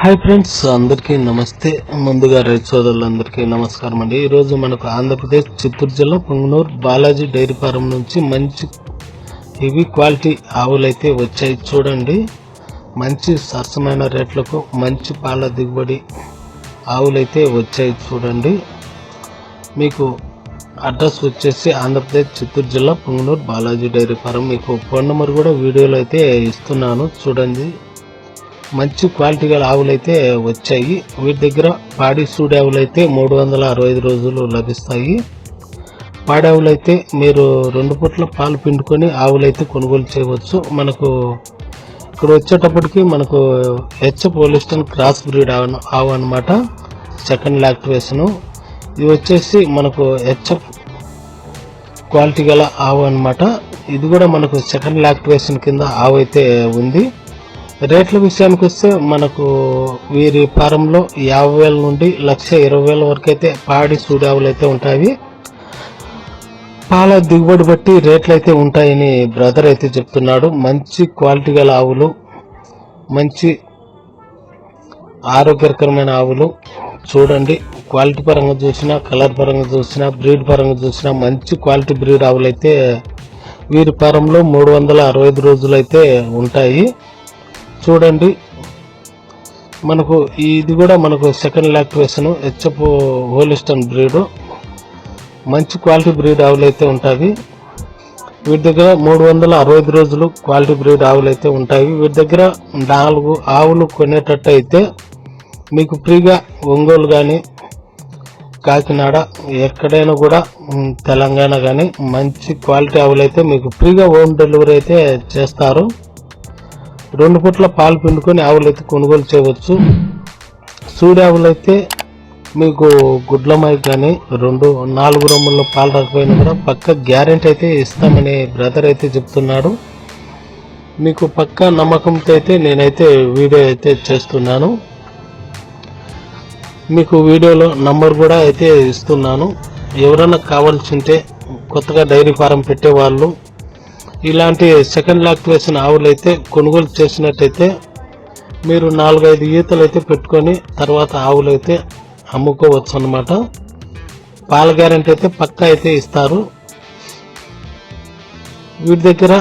Hi friends, అందరికీ నమస్తే. ముందుగా రైతు సోదరులందరికీ నమస్కారం అండి. ఈరోజు మనకు ఆంధ్రప్రదేశ్ చిత్తూరు జిల్లా పొంగనూరు బాలాజీ డైరీ ఫారం నుంచి మంచి హెవీ క్వాలిటీ ఆవులు అయితే వచ్చాయి. చూడండి, మంచి సరసమైన రేట్లకు మంచి పాల దిగుబడి ఆవులు అయితే వచ్చాయి. చూడండి, మీకు అడ్రస్ వచ్చేసి ఆంధ్రప్రదేశ్ చిత్తూరు జిల్లా పొంగనూరు బాలాజీ డైరీ ఫారం. మీకు ఫోన్ నెంబర్ కూడా వీడియోలో అయితే ఇస్తున్నాను. చూడండి, మంచి క్వాలిటీ గల ఆవులు అయితే వచ్చాయి. వీటి దగ్గర పాడి సూడి ఆవులు అయితే 365 రోజులు లభిస్తాయి. పాడి ఆవులు అయితే మీరు 2 పూట్ల పాలు పిండుకొని ఆవులు అయితే కొనుగోలు చేయవచ్చు. మనకు ఇక్కడ వచ్చేటప్పటికి మనకు హెచ్ఎఫ్ హోలిస్టన్ క్రాస్ బ్రీడ్ ఆవు అనమాట, సెకండ్ లాక్టివేషన్. ఇది వచ్చేసి మనకు హెచ్ఎఫ్ క్వాలిటీ గల ఆవు అనమాట. ఇది కూడా మనకు సెకండ్ లాక్టివేషన్ కింద ఆవు అయితే ఉంది. రేట్ల విషయానికి వస్తే మనకు వీరి ఫారంలో 50,000 నుండి 1,20,000 వరకు అయితే పాడి సూడి ఆవులు అయితే ఉంటాయి. పాల దిగుబడి బట్టి రేట్లు అయితే ఉంటాయని బ్రదర్ అయితే చెప్తున్నాడు. మంచి క్వాలిటీ గల ఆవులు, మంచి ఆరోగ్యకరమైన ఆవులు. చూడండి, క్వాలిటీ పరంగా చూసినా, కలర్ పరంగా చూసినా, బ్రీడ్ పరంగా చూసినా మంచి క్వాలిటీ బ్రీడ్ ఆవులు అయితే వీరి ఫారంలో 365 రోజులు అయితే ఉంటాయి. చూడండి, మనకు ఇది కూడా మనకు సెకండ్ లాక్టివేషన్ హెచ్ఎఫ్ హోలిస్టన్ బ్రీడ్, మంచి క్వాలిటీ బ్రీడ్ ఆవులు అయితే ఉంటాయి. వీటి దగ్గర 365 రోజులు క్వాలిటీ బ్రీడ్ ఆవులు అయితే ఉంటాయి. వీటి దగ్గర 4 ఆవులు కొనేటట్టు అయితే మీకు ఫ్రీగా ఒంగోలు కానీ, కాకినాడ, ఎక్కడైనా కూడా తెలంగాణ కానీ మంచి క్వాలిటీ ఆవులు అయితే మీకు ఫ్రీగా హోమ్ డెలివరీ అయితే చేస్తారు. 2 పూట్ల పాలు పిండుకొని ఆవులు అయితే కొనుగోలు చేయవచ్చు. సూడి ఆవులు అయితే మీకు గుడ్లమాయి కానీ 4 రొమ్ముల్లో పాలు రాకపోయినా కూడా పక్క గ్యారెంటీ అయితే ఇస్తామని బ్రదర్ అయితే చెప్తున్నాడు. మీకు పక్క నమ్మకంతో అయితే నేనైతే వీడియో అయితే చేస్తున్నాను. మీకు వీడియోలో నంబర్ కూడా అయితే ఇస్తున్నాను. ఎవరైనా కావాల్సింటే కొత్తగా డైరీ ఫారం పెట్టేవాళ్ళు ఇలాంటి సెకండ్ లాక్టివేషన్ ఆవులు అయితే కొనుగోలు చేసినట్టయితే మీరు 4-5 ఈతలు అయితే పెట్టుకొని తర్వాత ఆవులు అయితే అమ్ముకోవచ్చు అన్నమాట. పాల గ్యారెంటీ అయితే పక్కా అయితే ఇస్తారు. వీటి దగ్గర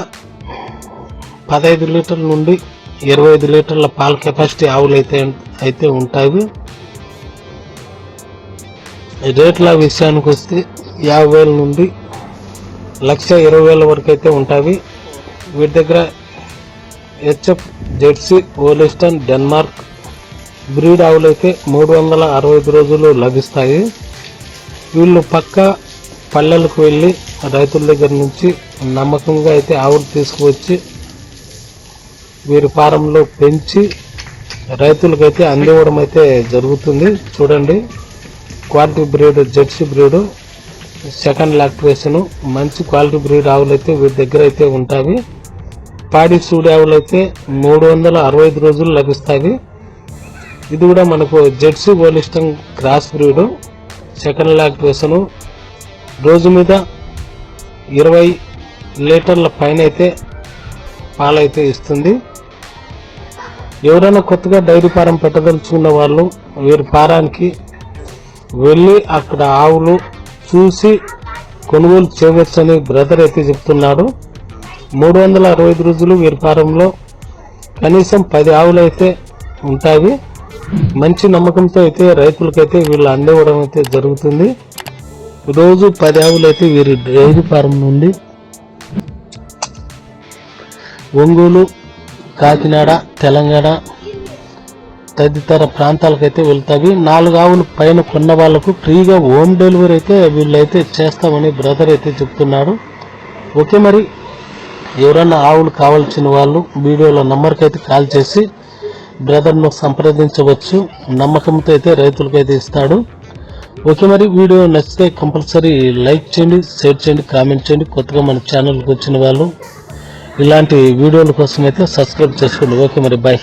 15 లీటర్ల నుండి 25 లీటర్ల పాల కెపాసిటీ ఆవులు అయితే ఉంటాయి. రేట్ల విషయానికి వస్తే 50,000 నుండి 1,20,000 వరకు అయితే ఉంటాయి. వీటి దగ్గర HF Jersey Holstein Denmark breed ఆవులు అయితే 365 రోజులు లభిస్తాయి. వీళ్ళు పక్క పల్లెలకు వెళ్ళి రైతుల దగ్గర నుంచి నమ్మకంగా అయితే ఆవులు తీసుకువచ్చి వీరి ఫారంలో పెంచి రైతులకైతే అందివ్వడం అయితే జరుగుతుంది. చూడండి, quality breed jersey breed, second lactation, మంచి క్వాలిటీ బ్రీడ్ ఆవులు అయితే వీటి దగ్గర అయితే ఉంటాయి. పాడి సూడి ఆవులు అయితే 365 రోజులు లభిస్తాయి. ఇది కూడా మనకు Jersey Holstein cross breed, second lactation, రోజు మీద 20 లీటర్ల పైన అయితే పాలైతే ఇస్తుంది. ఎవరైనా కొత్తగా డైరీ ఫారం పెట్టదలుచుకున్న వాళ్ళు వీరి ఫారానికి వెళ్ళి అక్కడ ఆవులు చూసి కొనుగోలు చేయవచ్చని బ్రదర్ అయితే చెప్తున్నాడు. 365 రోజులు వీరి ఫారంలో కనీసం 10 ఆవులు అయితే ఉంటాయి. మంచి నమ్మకంతో అయితే రైతులకైతే వీళ్ళు అందివ్వడం అయితే జరుగుతుంది. రోజు 10 ఆవులు అయితే వీరి డైరీ ఫారం నుండి ఒంగోలు, కాకినాడ, తెలంగాణ తదితర ప్రాంతాలకైతే వెళ్తాయి. 4 ఆవులు పైన కొన్న వాళ్లకు ఫ్రీగా హోమ్ డెలివరీ అయితే వీళ్ళైతే చేస్తామని బ్రదర్ అయితే చెప్తున్నాడు. ఓకే, మరి ఎవరన్నా ఆవులు కావాల్సిన వాళ్ళు వీడియోలో నంబర్కి అయితే కాల్ చేసి బ్రదర్ను సంప్రదించవచ్చు. నమ్మకంతో అయితే రైతులకైతే ఇస్తాడు. ఓకే, మరి వీడియో నచ్చితే కంపల్సరీ లైక్ చేయండి, షేర్ చేయండి, కామెంట్ చేయండి. కొత్తగా మన ఛానల్కి వచ్చిన వాళ్ళు ఇలాంటి వీడియోల కోసం అయితే సబ్స్క్రైబ్ చేసుకోండి. ఓకే, మరి బాయ్.